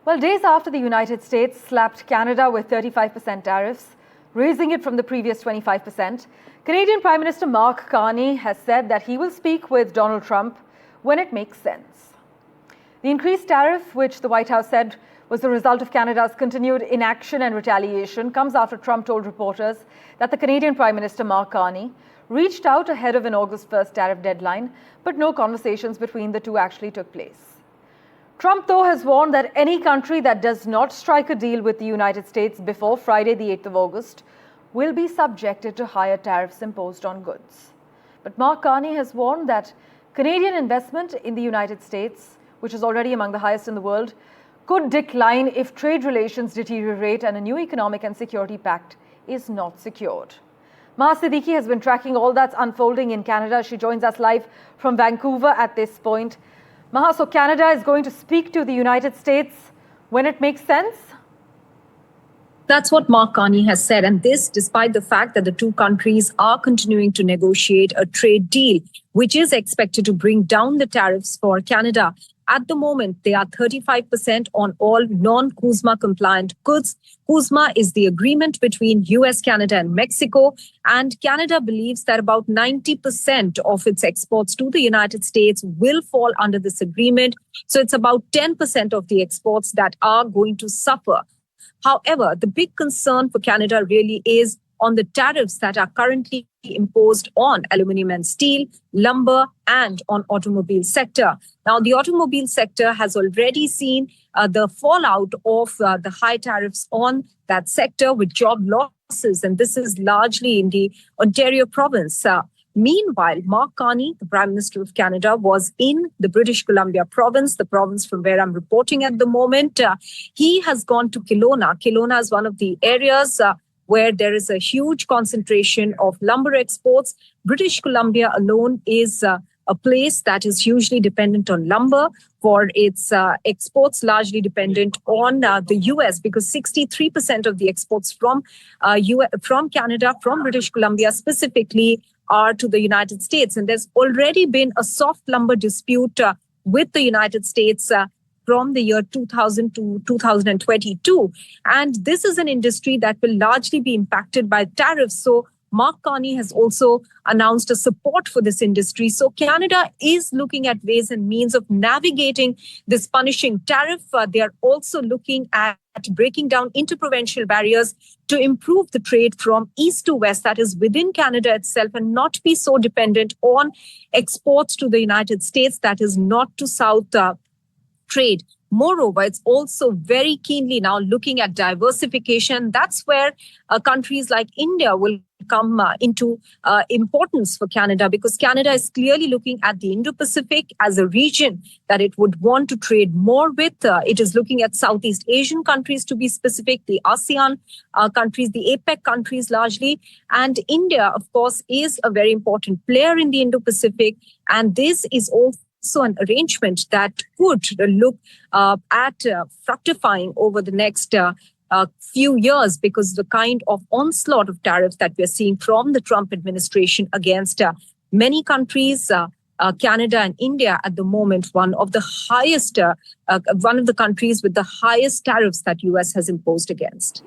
Well, days after the United States slapped Canada with 35% tariffs, raising it from the previous 25%, Canadian Prime Minister Mark Carney has said that he will speak with Donald Trump when it makes sense. The increased tariff, which the White House said was the result of Canada's continued inaction and retaliation, comes after Trump told reporters that the Canadian Prime Minister Mark Carney reached out ahead of an August 1st tariff deadline, but no conversations between the two actually took place. Trump, though, has warned that any country that does not strike a deal with the United States before Friday, the 8th of August, will be subjected to higher tariffs imposed on goods. But Mark Carney has warned that Canadian investment in the United States, which is already among the highest in the world, could decline if trade relations deteriorate and a new economic and security pact is not secured. Maha Siddiqui has been tracking all that's unfolding in Canada. She joins us live from Vancouver at this point. Maha, so Canada is going to speak to the United States when it makes sense? That's what Mark Carney has said, and this despite the fact that the two countries are continuing to negotiate a trade deal, which is expected to bring down the tariffs for Canada. At the moment, they are 35% on all non-CUSMA compliant goods. CUSMA is the agreement between US, Canada and Mexico. And Canada believes that about 90% of its exports to the United States will fall under this agreement. So it's about 10% of the exports that are going to suffer. However, the big concern for Canada really is on the tariffs that are currently imposed on aluminum and steel, lumber, and on automobile sector. Now, the automobile sector has already seen the fallout of the high tariffs on that sector with job losses, and this is largely in the Ontario province. Meanwhile, Mark Carney, the Prime Minister of Canada, was in the British Columbia province, the province from where I'm reporting at the moment. He has gone to Kelowna. Kelowna is one of the areas where there is a huge concentration of lumber exports. British Columbia alone is a place that is hugely dependent on lumber for its exports, largely dependent on the US, because 63% of the exports from Canada, from British Columbia specifically, are to the United States. And there's already been a soft lumber dispute with the United States from the year 2000 to 2022. And this is an industry that will largely be impacted by tariffs. So Mark Carney has also announced a support for this industry. So Canada is looking at ways and means of navigating this punishing tariff. They are also looking at breaking down interprovincial barriers to improve the trade from east to west, that is within Canada itself, and not be so dependent on exports to the United States, that is north to south trade. Moreover, it's also very keenly now looking at diversification. That's where countries like India will come into importance for Canada, because Canada is clearly looking at the Indo-Pacific as a region that it would want to trade more with. It is looking at Southeast Asian countries, to be specific, the ASEAN countries, the APEC countries largely. And India, of course, is a very important player in the Indo-Pacific. And this is also an arrangement that could look at fructifying over the next few years, because the kind of onslaught of tariffs that we're seeing from the Trump administration against many countries, Canada and India at the moment, one of the countries with the highest tariffs that US has imposed against.